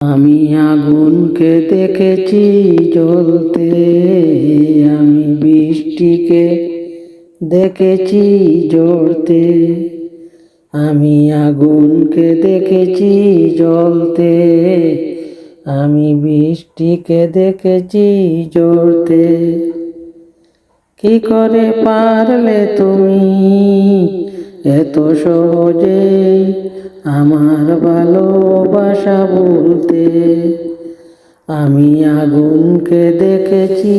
আমি আগুনকে দেখেছি জ্বলতে, আমি বৃষ্টিকে দেখেছি ঝরতে। আমি আগুনকে দেখেছি জ্বলতে, আমি বৃষ্টিকে দেখেছি ঝরতে। কি করে পারলে তুমি এত সহজে আমার ভালোবাসা বলতে? আমি আগুনকে দেখেছি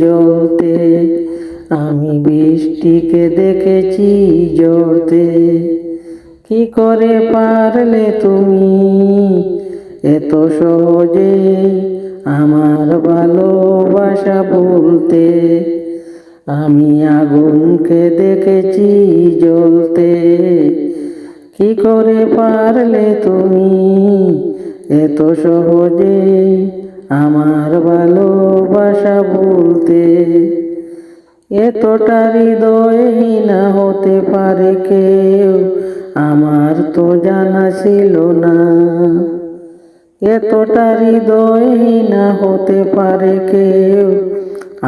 জ্বলতে, আমি বৃষ্টিকে দেখেছি ঝরতে। কি করে পারলে তুমি এত সহজে আমার ভালোবাসা বলতে? আমি আগুনকে দেখেছি জ্বলতে। কি করে পারলে তুমি এত সহজে আমার ভালোবাসা বলতে? এতটা হৃদয়হীন হতে পারে কেউ, আমার তো জানা ছিল না। এতটা হৃদয়হীন হতে পারে কেউ,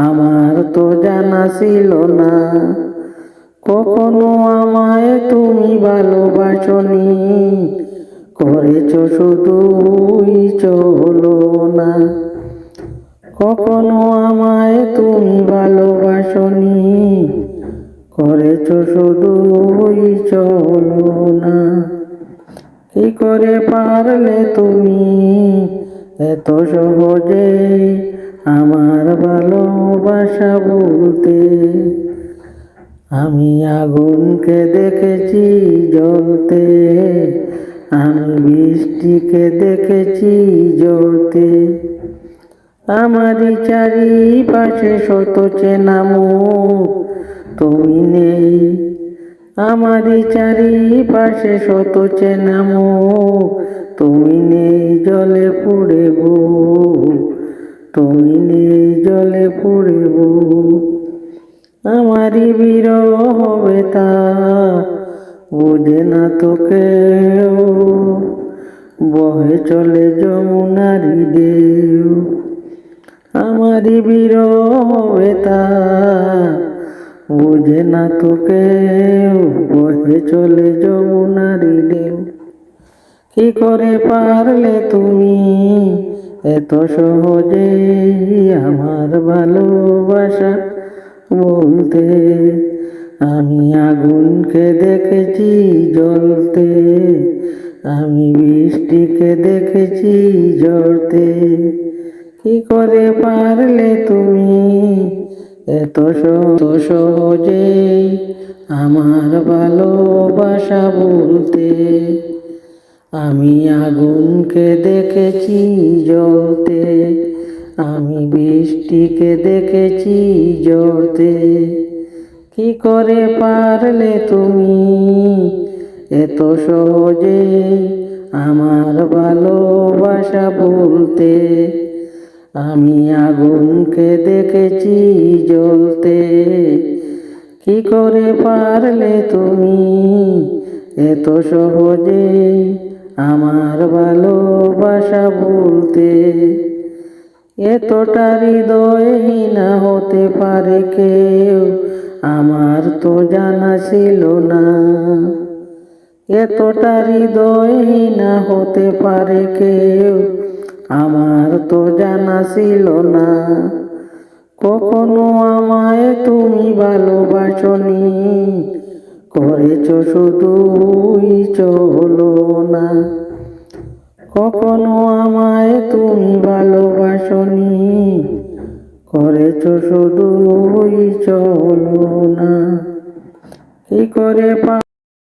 আমার তো জানা ছিল না। কখনো আমায় তুমি ভালোবাসনি, করেছ শুধুই ছলনা। কখনো আমায় তুমি ভালোবাসনি, করেছ শুধুই ছলনা। কি করে পারলে তুমি এত সহজে আমার ভালোবাসা বলতে? আমি আগুনকে দেখেছি জ্বলতে, আমি বৃষ্টিকে দেখেছি ঝরতে। আমারই চারিপাশে শত চেনা মুখ তুমি নেই, আমারই চারিপাশে শত চেনা মুখ তুমি নেই। জলে পুড়ে বুক, তুমি নেই জলে পুড়ে বুক। আমারই বিরহ ব্যথা বুঝে না তো কেউ, বহে চলে যমুনারি ঢেউ। আমারই বিরহ ব্যথা বুঝে না তো কেউ, বহে চলে যমুনারি ঢেউ। কি করে পারলে তুমি এত সহজে আমার ভালোবাসা বলতে? আমি আগুনকে দেখেছি জ্বলতে, আমি বৃষ্টিকে দেখেছি ঝরতে। কি করে পারলে তুমি এত সহজে আমার ভালোবাসা বলতে? আমি আগুনকে দেখেছি জ্বলতে, আমি বৃষ্টিকে দেখেছি ঝরতে। কি করে পারলে তুমি এত সহজে আমার ভালোবাসা বলতে? আমি আগুনকে দেখেছি জ্বলতে। কি করে পারলে তুমি এত সহজে আমার ভালোবাসা বলতে? এতটা হৃদয়হীন হতে পারে কেউ, আমার তো জানা ছিল না। এতটা হৃদয়হীন হতে পারে কেউ, আমার তো জানা ছিল না। কখনো আমায় তুমি ভালোবাসনি, করেছ শুধুই ছলনা। কখনো আমায় তুমি ভালোবাসনি, করেছ শুধুই ছলনা। কি করে